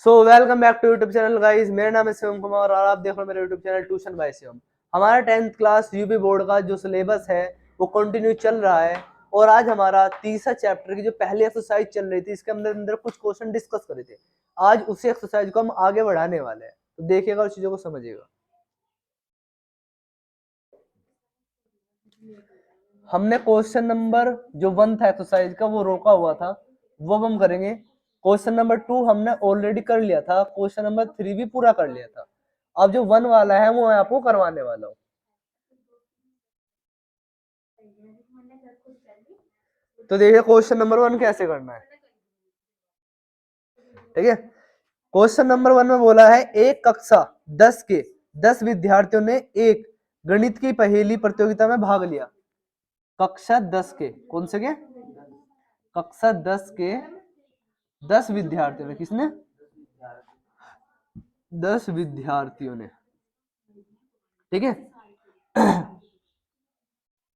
So welcome back to YouTube channel guys. मेरा नाम है शिवम कुमार और आप देख रहे हो मेरे YouTube channel tuition by Shivam. हमारा 10th क्लास यूपी बोर्ड का जो सिलेबस है वो कंटिन्यू चल रहा है और आज हमारा तीसरा चैप्टर की जो पहली एक्सरसाइज चल रही थी इसके अंदर कुछ क्वेश्चन डिस्कस करे थे। आज उसी एक्सरसाइज को हम आगे बढ़ाने वाले हैं, तो देखिएगा और चीजों को समझिएगा। हमने क्वेश्चन नंबर जो 1 था एक्सरसाइज का वो रोका हुआ था, वो हम करेंगे। क्वेश्चन नंबर 2 हमने ऑलरेडी कर लिया था, क्वेश्चन नंबर 3 भी पूरा कर लिया था। अब जो 1 वाला है वो मैं आपको करवाने वाला हूँ। तो देखिए क्वेश्चन नंबर 1 कैसे करना है, ठीक है। क्वेश्चन नंबर 1 में बोला है एक कक्षा 10 के 10 विद्यार्थियों ने एक गणित की पहेली प्रतियोगिता में भाग लिया। कक्षा 10 के कौन से के? कक्षा 10 के 10 विद्यार्थियों ने, किसने? 10 विद्यार्थियों ने, ठीक है।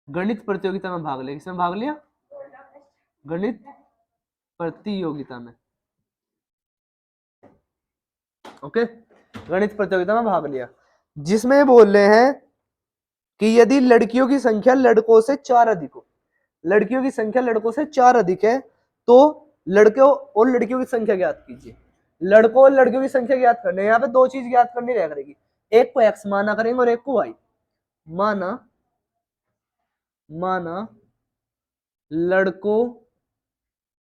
गणित प्रतियोगिता में भाग लिया। किसमें भाग लिया? गणित प्रतियोगिता में, ओके। गणित प्रतियोगिता में भाग लिया जिसमें बोल रहे हैं कि यदि लड़कियों की संख्या लड़कों से 4 अधिक हो, लड़कियों की संख्या लड़कों से 4 अधिक है तो लड़कों और लड़कियों की संख्या ज्ञात कीजिए। लड़कों और लड़कियों की संख्या ज्ञात करने, यहाँ पे दो चीज ज्ञात करनी रह करेगी, एक को x माना करेंगे और एक को y। माना लड़कों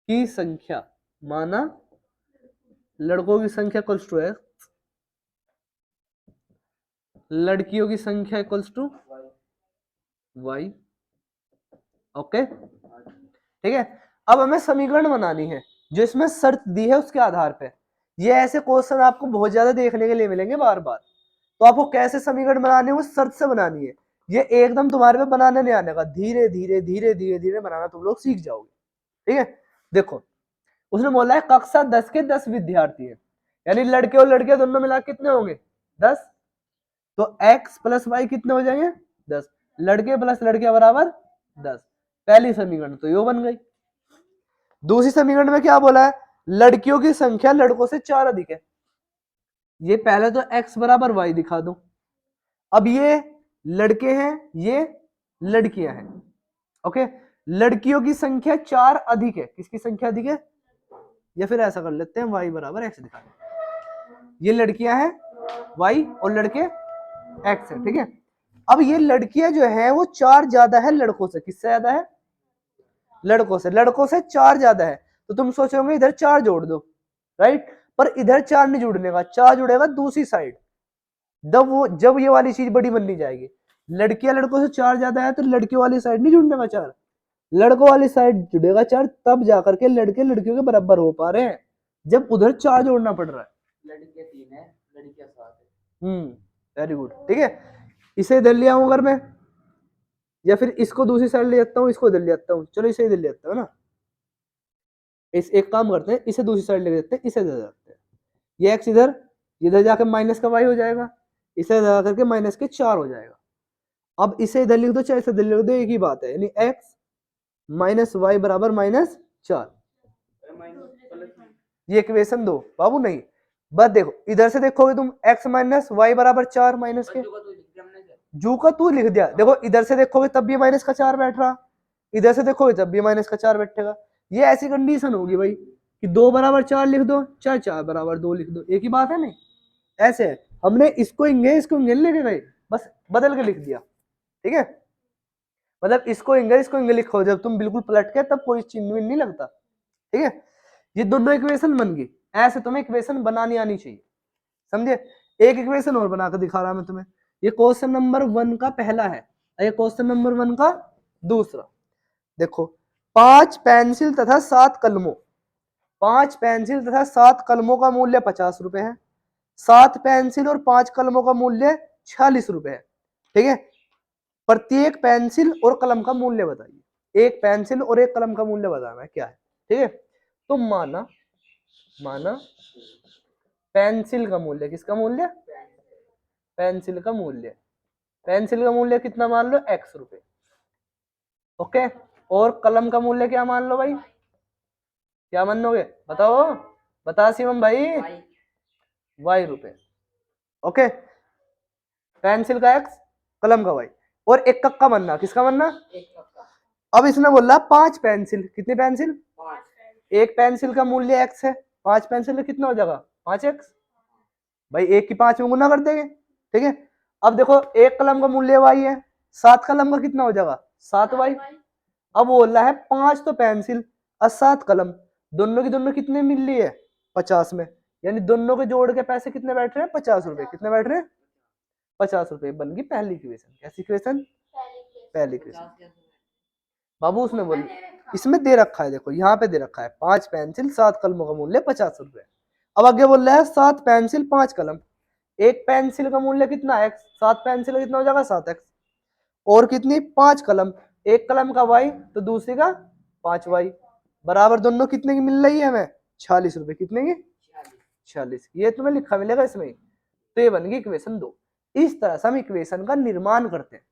की संख्या, माना लड़कों की संख्या इक्वल्स टू x, लड़कियों की संख्या इक्वल्स टू y, ओके, ठीक है। अब हमें समीकरण बनानी है जो इसमें शर्त दी है उसके आधार पे। ये ऐसे क्वेश्चन आपको बहुत ज्यादा देखने के लिए मिलेंगे बार बार, तो आपको कैसे समीकरण बनाने हैं वो शर्त से बनानी है। ये एकदम तुम्हारे पे बनाने नहीं आने का, धीरे धीरे धीरे धीरे धीरे बनाना तुम लोग सीख जाओगे, ठीक है। देखो उसने बोला है कक्षा 10 के 10 विद्यार्थी है, यानी लड़के और लड़कियां दोनों मिला कितने होंगे? 10। तो x प्लस वाई कितने हो जाएंगे? 10। लड़के प्लस लड़कियां बराबर 10। पहली समीकरण तो यो बन गई। दूसरी समीकरण में क्या बोला है? लड़कियों की संख्या लड़कों से 4 अधिक है। ये पहले तो x बराबर y दिखा दो। अब ये लड़के हैं, ये लड़कियां हैं, ओके। लड़कियों की संख्या 4 अधिक है, किसकी संख्या अधिक है? या फिर ऐसा कर लेते हैं y बराबर x दिखा दो। ये लड़कियां हैं y और लड़के x है, ठीक है। अब ये लड़कियां जो है वो 4 ज्यादा है लड़कों से। किससे ज्यादा है? लड़कों से। लड़कों से 4 ज्यादा है तो तुम सोचोगे इधर 4 जोड़ दो, राइट। पर इधर 4 नहीं जुड़ने का, 4 जुड़ेगा दूसरी साइड। जब ये वाली चीज बड़ी बननी जाएगी, लड़कियां लड़कों से 4 ज्यादा है तो लड़कियों वाली साइड नहीं जुड़ने का 4, लड़कों वाली साइड जुड़ेगा 4, तब जाकर के लड़के लड़कियों के बराबर हो पा रहे हैं, जब उधर 4 जोड़ना पड़ रहा है। लड़के 3 है, लड़कियां 7 है। वेरी गुड, ठीक है। इसे इधर ले आऊं अगर मैं, या फिर इसको दूसरी साइड ले जाता हूँ, इसको इधर ले जाता हूँ, चलो इसे इधर ले जाता हूँ ना। एक काम करते हैं, इसे दूसरी साइड ले जाते हैं, इसे इधर जाते हैं। ये x इधर जाकर माइनस का y हो जाएगा, इसे इधर करके माइनस के 4 हो जाएगा। अब इसे इधर लिख दो चाहे इसे इधर लिख दो, एक ही बात है, यानी x माइनस वाई बराबर -4। ये इक्वेशन 2 बाबू नहीं, बस देखो इधर से देखोगे तुम x माइनस वाई बराबर 4 माइनस के जू का तू लिख दिया। देखो इधर से देखोगे तब भी माइनस का 4 बैठ रहा, इधर से देखोगे तब भी माइनस का 4 बैठेगा। ये ऐसी कंडीशन होगी भाई कि 2 बराबर 4 लिख दो चाहे 4 बराबर 2 लिख दो, एक ही बात है। नहीं ऐसे है, हमने इसको इसको लेके गए, बस बदल के लिख दिया, ठीक है। मतलब इसको लिखो जब तुम बिल्कुल पलट के, तब कोई चिन्ह नहीं लगता, ठीक है। ये दोनों इक्वेशन बन गई। ऐसे तुम्हें इक्वेशन बनानी आनी चाहिए, समझे। एक इक्वेशन और बनाकर दिखा रहा मैं तुम्हें। ये क्वेश्चन नंबर 1 का पहला है, ये क्वेश्चन नंबर 1 का दूसरा। देखो 5 पेंसिल तथा 7 कलमों, 5 पेंसिल तथा 7 कलमों का मूल्य 50 रुपए है। 7 पेंसिल और 5 कलमों का मूल्य 46 रुपए है, ठीक है। प्रत्येक पेंसिल और कलम का मूल्य बताइए। एक पेंसिल और एक कलम का मूल्य बताना है क्या है, ठीक है। तो माना पेंसिल का मूल्य, किसका मूल्य? पेंसिल का मूल्य, पेंसिल का मूल्य कितना मान लो? x रुपए, ओके। और कलम का मूल्य क्या मान लो भाई? क्या मान लोगे? बताओ, बता शिवम भाई। y रुपए। ओके, पेंसिल का x, कलम का y, और एक कक्का बनना, किसका बनना? अब इसने बोला 5 पेंसिल, कितनी पेंसिल? 5। एक पेंसिल का मूल्य x है, 5 पेंसिल में कितना हो जाएगा? 5x। भाई एक की 5 में गुना कर देंगे, ठीक है। अब देखो एक कलम का मूल्य y है, 7 कलम का कितना हो जाएगा? 7y। अब वो बोल रहा है 5 तो पेंसिल और 7 कलम, दोनों की दोनों कितने मिल रही है? 50 में, यानी दोनों के जोड़ के पैसे कितने बैठ रहे हैं? 50 रुपए। कितने बैठ रहे हैं? 50 रुपए। बन गई पहली इक्वेशन। कैसी इक्वेशन? पहली इक्वेशन। बाबू उसने बोली, इसमें दे रखा है, देखो यहाँ पे दे रखा है 5 पेंसिल 7 कलमों का मूल्य 50 रुपए। अब आगे बोल रहा है 7 पेंसिल 5 कलम, एक पेंसिल का मूल्य कितना है? 7 पेंसिल का कितना हो जाएगा? 7x। और कितनी? 5 कलम, एक कलम का y तो दूसरी का 5y, बराबर दोनों कितने की मिल रही है हमें? 46 रुपए। कितने की? 46। ये तुम्हें लिखा मिलेगा इसमें। तो ये बन गई इक्वेशन 2। इस तरह से हम इक्वेशन का निर्माण करते हैं।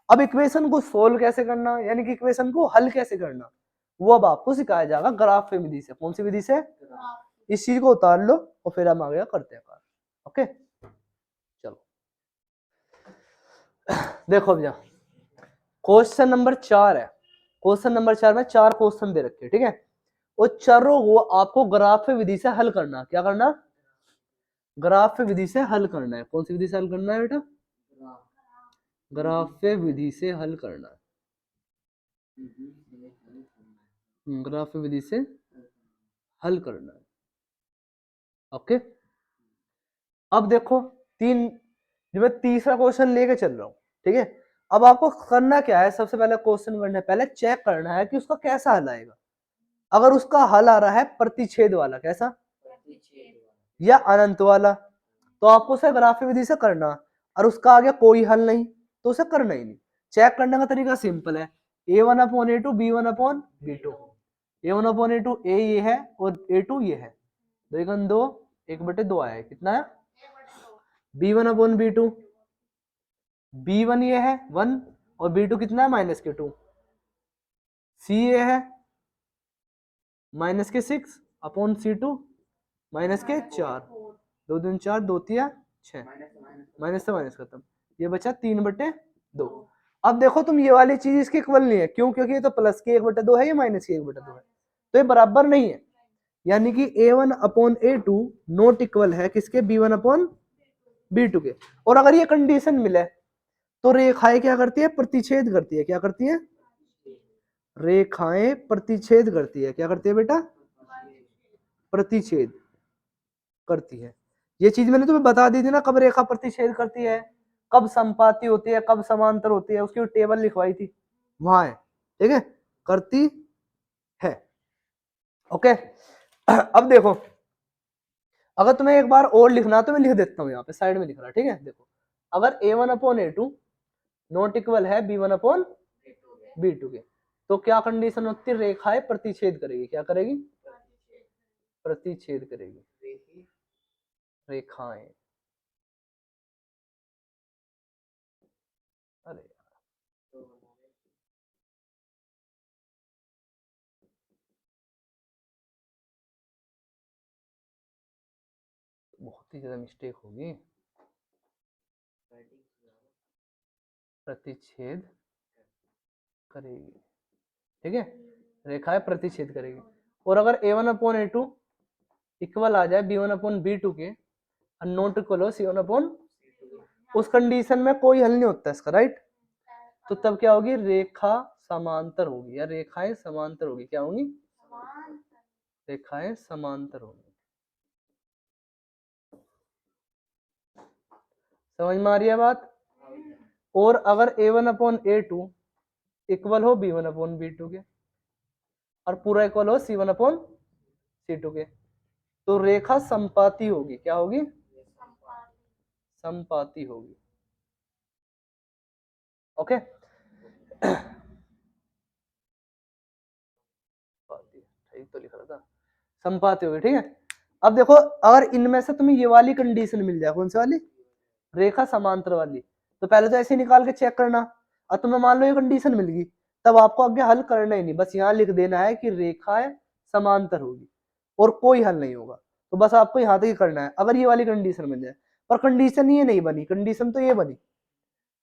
अब इक्वेशन को सोल्व कैसे करना, यानी कि इक्वेशन को हल कैसे करना, वो अब आपको सिखाया जाएगा ग्राफ विधि से। कौन सी विधि से? इस चीज को उतार लो और फिर हम आगे करते हैं। ओके चलो देखो भैया, क्वेश्चन नंबर 4 है। क्वेश्चन नंबर 4 में 4 क्वेश्चन दे रखे हैं, ठीक है। वो चारों को आपको ग्राफ विधि से हल करना। क्या करना? ग्राफ विधि से हल करना है। कौन सी विधि से हल करना है बेटा? ग्राफ विधि से हल करना है। ग्राफ विधि से हल करना है। ओके, अब देखो जो मैं तीसरा क्वेश्चन लेके चल रहा हूँ, ठीक है। अब आपको करना क्या है? सबसे पहले क्वेश्चन करना है, पहले चेक करना है कि उसका कैसा हल आएगा। अगर उसका हल आ रहा है प्रतिच्छेद वाला, कैसा? या अनंत वाला, तो आपको उसे ग्राफ विधि से करना। और उसका आगे कोई हल नहीं तो उसे करना ही नहीं। चेक करने का तरीका सिंपल है, a1/a2 b1/b2। a1/a2 a ये है और a2 ये है, 2 1/2 आया है। कितना है? b1/b2, b1 ये है 1 और b2 कितना है? -2। c ये है -6/c2 -4, 2 दूनी 4, 2 तिया 6, माइनस से माइनस खत्म, ये बचा 3/2। अब देखो तुम ये वाली चीज इसकी इक्वल नहीं है, क्यों? क्योंकि ये तो प्लस की 1/2 है, ये माइनस की 1/2 है, तो ये बराबर नहीं है। यानी कि a1/a2 नॉट इक्वल है किसके? b1/b2 के। और अगर ये कंडीशन मिले तो रेखाएं क्या करती है? प्रतिच्छेद करती है। क्या करती है? रेखाएं प्रतिच्छेद करती है। क्या करती है बेटा? प्रतिच्छेद करती है। ये चीज मैंने तुम्हें बता दी थी ना, कब रेखा प्रतिच्छेद करती है, कब संपाती होती है, कब समांतर होती है, उसकी टेबल लिखवाई थी, वहां है, ठीक है। करती है। ओके अब देखो, अगर तुम्हें एक बार और लिखना तो मैं लिख देता हूँ यहाँ पे साइड में लिख रहा, ठीक है। देखो, अगर a1/a2 नॉट इक्वल है b1/b2 के, तो क्या कंडीशन होती है? रेखाएं प्रतिच्छेद करेगी। क्या करेगी? प्रतिच्छेद करेगी। रेखाएं, अरे बहुत ही ज्यादा मिस्टेक होगी। प्रतिच्छेद करेगी, ठीक है। रेखाएं प्रतिच्छेद करेगी। और अगर a1/a2 इक्वल आ जाए b1/b2 के और नॉट इक्वल हो c1/, उस कंडीशन में कोई हल नहीं होता इसका, राइट। तो तब क्या होगी? रेखा समांतर होगी, या रेखाएं समांतर होगी। क्या होंगी? रेखाएं समांतर होगी। समझ में आ रही है बात? और अगर a1/a2 इक्वल हो b1/b2 के और पूरा इक्वल हो c1/c2 के, तो रेखा संपाती होगी। क्या होगी? संपाती होगी। ओके तो लिख रहा था संपाती होगी, ठीक है। अब देखो, अगर इनमें से तुम्हें ये वाली कंडीशन मिल जाए, कौन सी वाली? रेखा समांतर वाली, तो पहले तो ऐसे निकाल के चेक करना। और तुम्हें मान लो ये कंडीशन मिल गई, तब आपको आगे हल करना ही नहीं, बस यहाँ लिख देना है कि रेखाएं समांतर होगी और कोई हल नहीं होगा। तो बस आपको यहाँ तक ही करना है अगर ये वाली कंडीशन बन जाए। पर कंडीशन ये नहीं बनी, कंडीशन तो ये बनी।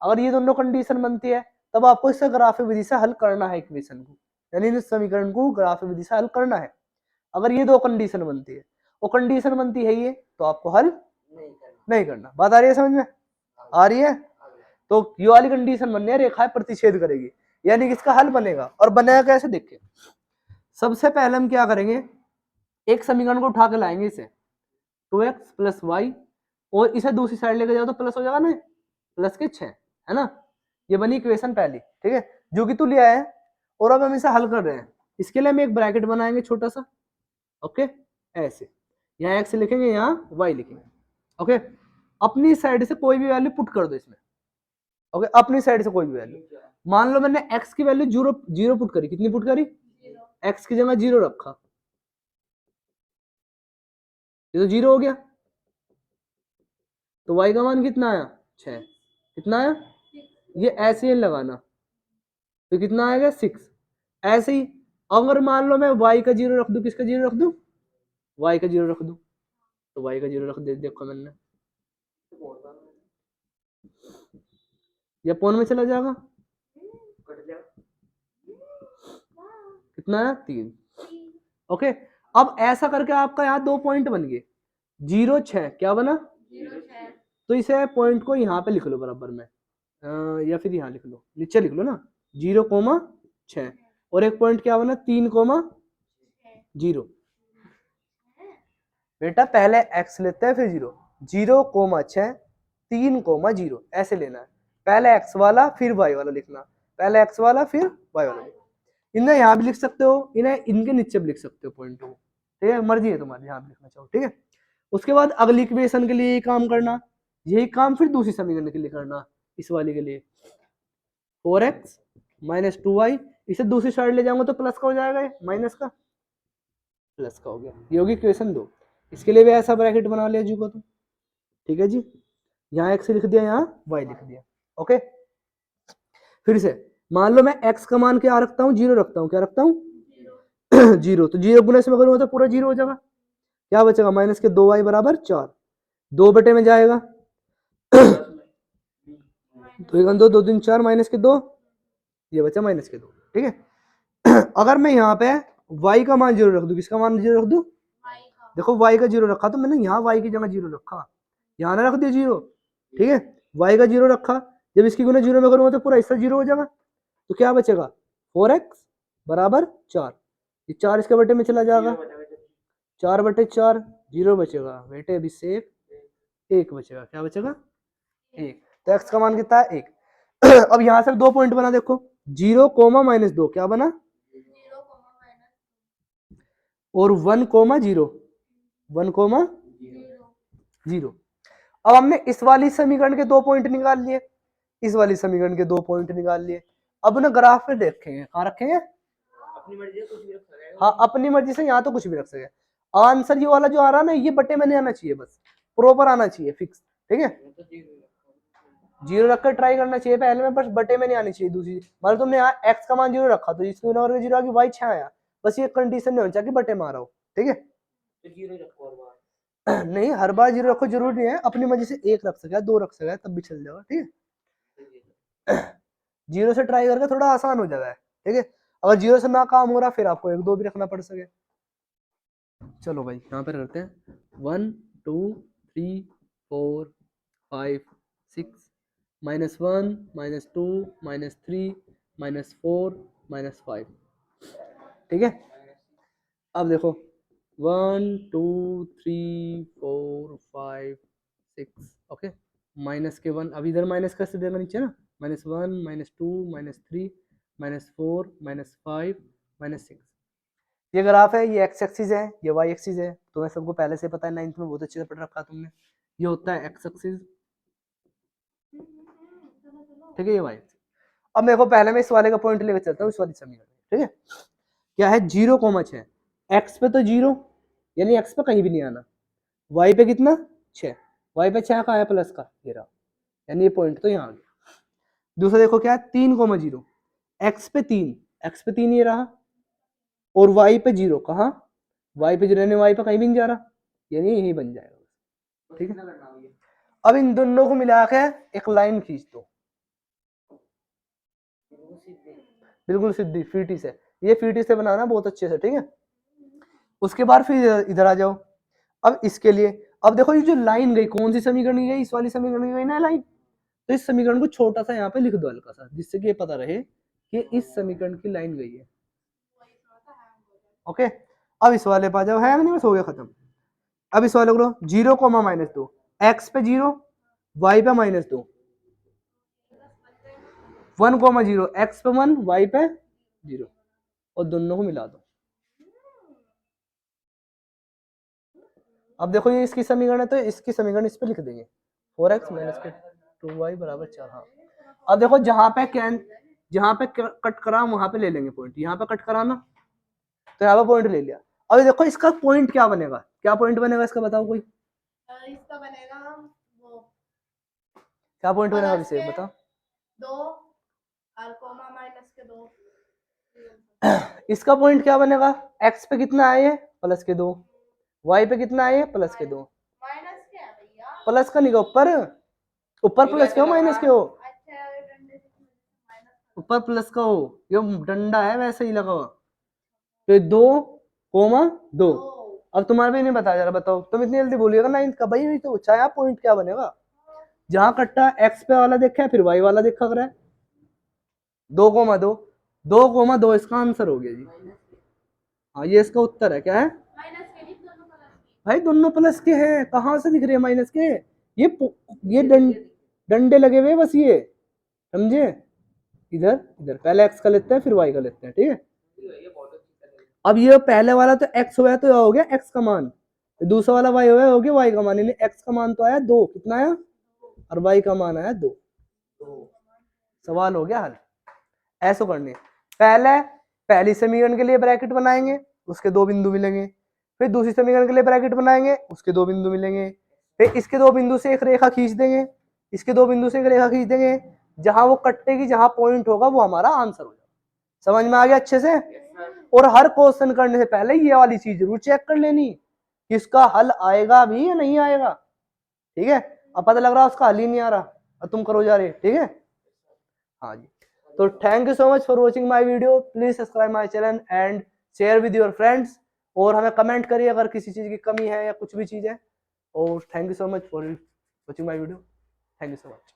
अगर ये दोनों कंडीशन बनती है तब आपको इससे ग्राफिक विधि से हल करना है इक्वेशन को, यानी इस समीकरण को ग्राफिक विधि से हल करना है। अगर ये दो कंडीशन बनती है और कंडीशन बनती है ये, तो आपको हल नहीं करना। बात आ रही है समझ में? आ रही है? तो ये वाली कंडीशन बननी है, रेखाएं प्रतिच्छेद करेगी, यानी कि इसका हल बनेगा। और बनेगा कैसे देखिए, सबसे पहले हम क्या करेंगे, एक समीकरण को उठा के लाएंगे इसे 2x प्लस वाई, और इसे दूसरी साइड लेके जाओ तो प्लस हो जाएगा ना, प्लस के 6, है ना। ये बनी इक्वेशन पहली, ठीक है, जो कि तू लिया है। और अब हम इसे हल कर रहे हैं, इसके लिए हम एक ब्रैकेट बनाएंगे छोटा सा, ओके, ऐसे, यहाँ x लिखेंगे, यहाँ y लिखेंगे, ओके। अपनी साइड से कोई भी वैल्यू पुट कर दो इसमें, ओके, अपनी साइड से कोई भी वैल्यू। मान लो मैंने x की वैल्यू जीरो पुट करी, कितनी पुट करी, x की जगह 0 रखा, ये तो 0 हो गया। तो y का मान कितना आया, 6, कितना आया, ये ऐसे ही लगाना, तो कितना आएगा 6। ऐसे ही अगर मान लो मैं y का 0 रख दूं, किसका 0 रख दूं, y का 0 रख दूं, तो y का 0 रख दे, देखो मैंने, ये पौन में चला जाएगा, कितना है 3, ओके। अब ऐसा करके आपका यहाँ 2 पॉइंट बन गए, 0 6, क्या बना, तो इसे पॉइंट को यहाँ पे लिख लो बराबर में, या फिर यहाँ लिख लो, नीचे लिख लो ना, 0,6, और एक पॉइंट क्या बना, 3,0। बेटा पहले x लेते हैं फिर 0,6, 3,0 ऐसे लेना है, पहले x वाला फिर y वाला लिखना, पहले x वाला फिर y वाला लिखना। इन्हें यहाँ भी लिख सकते हो, इन्हें इनके नीचे भी लिख सकते हो पॉइंट को, ठीक है, मर्जी है तुम्हारी, यहाँ भी लिखना चाहो, ठीक है। उसके बाद अगली इक्वेशन के लिए यही काम करना, यही काम फिर दूसरी समीकरण के लिए करना, इस वाले के लिए 4x माइनस 2y, इसे दूसरी साइड ले जाऊंगा तो प्लस का हो जाएगा, माइनस का प्लस का हो गया, ये होगी इक्वेशन 2। इसके लिए भी ऐसा ब्रैकेट बना लिया जी को, तो ठीक है जी, यहाँ x लिख दिया, यहाँ y लिख दिया, ओके। फिर से मान लो मैं x का मान क्या रखता हूँ, 0 रखता हूँ, क्या रखता हूँ, 0, तो 0 गुना इसमें करूंगा तो पूरा 0 हो जाएगा, क्या बचेगा, माइनस के 2y बराबर 4, 2 बटे में जाएगा, 2 2 3 4, माइनस के 2, ये बचा माइनस के 2, ठीक है। अगर मैं यहाँ पे y का मान 0 रख दूं, किसका मान 0 रख दूं, देखो y का 0 रखा, तो मैंने यहाँ y की जगह 0 रखा, यहाँ ना रख दिया 0, ठीक है, y का 0 रखा, जब इसकी गुना 0 में करूंगा तो पूरा हिस्सा 0 हो जाएगा, तो क्या बचेगा, 4x बराबर 4, ये 4 इसके बटे में चला जाएगा, 4 बटे 4, 0 बचेगा बेटे, अभी से 1 बचेगा, क्या बचेगा, 1, तो x का मान कितना है, 1। अब यहाँ से 2 पॉइंट बना, देखो 0, -2, क्या बना, और 1,0, 1,0। अब हमने इस वाली समीकरण के 2 पॉइंट निकाल लिए, इस वाली समीकरण के 2 पॉइंट निकाल लिए। अब ना ग्राफ पे देखेंगे, कहाँ रखेंगे, अपनी मर्जी से कुछ भी रख सकते, हाँ अपनी मर्जी से, यहाँ तो कुछ भी रख सकते। आंसर ये वाला जो आ रहा है ना, ये बटे में नहीं आना चाहिए, बस प्रॉपर आना चाहिए, फिक्स, ठीक है, 0 रखकर ट्राई करना चाहिए पहले में, बस बटे में नहीं आनी चाहिए। दूसरी मतलब तुमने यहाँ x का मान 0 रखा, तो इसकी 0 आ गई, y 6 आया, बस ये कंडीशन नहीं होनी चाहिए कि बटे में आ रहा हो, ठीक है, नहीं हर बार 0 रखो जरूरी नहीं है, अपनी मर्जी से 1 रख सके, 2 रख सके, तब भी चल जाएगा, ठीक है। 0 से ट्राई करके थोड़ा आसान हो जाता है, ठीक है, अगर 0 से ना काम हो रहा फिर आपको 1 2 भी रखना पड़ सके। चलो भाई यहाँ पर करते हैं, 1 2 3 4 5 6, -1 -2 -3 -4 -5, ठीक है। अब देखो 1 2 3 4 5 6, ओके, माइनस के 1, अब इधर माइनस का देगा नीचे ना, -1 -2 -3 -4 -5 -6, ये ग्राफ है, ये x एक्सिस है, ये y एक्सिस है, तो मैं सबको पहले से पता है, 9th में बहुत अच्छे से पढ़ रखा तुमने, ये होता है x एक्सिस, ठीक है, ये y एक्सिस। अब मेरे को पहले मैं इस वाले का पॉइंट लेकर चलता हूँ, इस वाली समीकरण, ठीक है, क्या है 0,6, x पे तो 0, यानी x पे कहीं भी नहीं आना, y पे कितना 6, y पे 6 का है प्लस का, ये रहा, यानी ये पॉइंट तो यहाँ आ गया। दूसरा देखो क्या है 3,0, x पे 3, x पे 3 ये रहा, और y पे 0, कहाँ, y पे 0, यानी y पे कहीं भी नहीं जा रहा, यानी यही बन जाएगा, ठीक है। अब इन दोनों को मिला के एक लाइन खींच दो, बिल्कुल सीधी फीटी से, ये फीटी से बनाना बहुत अच्छे से, ठीक है। उसके बाद फिर इधर आ जाओ। अब इसके लिए अब देखो ये जो लाइन गई कौन सी समीकरण की गई, इस वाली समीकरण की गई ना लाइन, तो इस समीकरण को छोटा सा यहाँ पे लिख दो हल्का सा, जिससे कि ये पता रहे कि इस समीकरण की लाइन गई है। ओके, अब इस वाले पे आ जाओ, है नहीं, बस हो गया खत्म। अब इस वाले को 0, -2, एक्स पे 0, वाई पे -2, 1, 0, एक्स पे 1, वाई पे 0, और दोनों को मिला दो। अब देखो ये इसकी समीकरण है, तो इसकी समीकरण इस पे लिख देंगे, 4x - 2y = 4। हाँ, अब देखो जहां पे कट करा वहां पे ले लेंगे पॉइंट, यहाँ पे कट कराना तो यहाँ पे पॉइंट ले लिया। अब देखो इसका पॉइंट क्या बनेगा, क्या पॉइंट बनेगा इसका, बताओ कोई। इसका बनेगा वो, क्या पॉइंट बनेगा इसे बताओ। 2 और कोमा -2। इसका पॉइंट क्या बनेगा, x पे कितना आए +2, y पे कितना आए +2, माइनस क्या है भैया, प्लस का नहीं, ऊपर प्लस क्यों माइनस क्यों, अच्छा डंडे से माइनस, ऊपर प्लस का हो, ये डंडा है वैसे ही लगा हुआ। तो 2, 2। अब तुम्हारे भी नहीं बताया जा रहा, बताओ तुम इतनी जल्दी बोलिएगा 9th का भाई, नहीं तो चाहे पॉइंट क्या बनेगा, जहां कट्टा x पे वाला देखा है फिर y वाला देखा कर रहा है, 2, 2, 2, इसका आंसर हो गया जी। हाँ ये इसका उत्तर है, क्या है भाई, दोनों प्लस के हैं, कहाँ से दिख रहे हैं माइनस के, ये डंडे लगे हुए बस, ये समझे। इधर इधर पहले x का लेते हैं फिर y का लेते हैं, ठीक है। अब ये पहले वाला तो x हुआ है तो हो गया x का मान, दूसरा वाला y हुआ है हो गया y का मान, यानी x का मान तो आया 2, कितना आया, और y का मान आया 2। सवाल हो गया हल। ऐसा करने पहली समीकरण के लिए ब्रैकेट बनाएंगे, उसके 2 बिंदु मिलेंगे, फिर दूसरी समीकरण के लिए ब्रैकेट बनाएंगे, उसके 2 बिंदु मिलेंगे, फिर इसके 2 बिंदु से एक रेखा खींच देंगे, इसके 2 बिंदु से एक रेखा खींच देंगे, जहां वो कटेगी जहां पॉइंट होगा वो हमारा आंसर हो जाएगा। समझ में आ गया अच्छे से। और हर क्वेश्चन करने से पहले ये वाली चीज जरूर चेक कर लेनी कि इसका हल आएगा भी या नहीं आएगा, ठीक है। अब पता लग रहा है उसका हल ही नहीं आ रहा और तुम करो जा रहे, ठीक है। हाँ जी, तो thank you so much for watching my video, please subscribe my channel and share with your friends, और हमें कमेंट करिए अगर किसी चीज की कमी है या कुछ भी चीज है। और thank you so much for watching my video, thank you so much.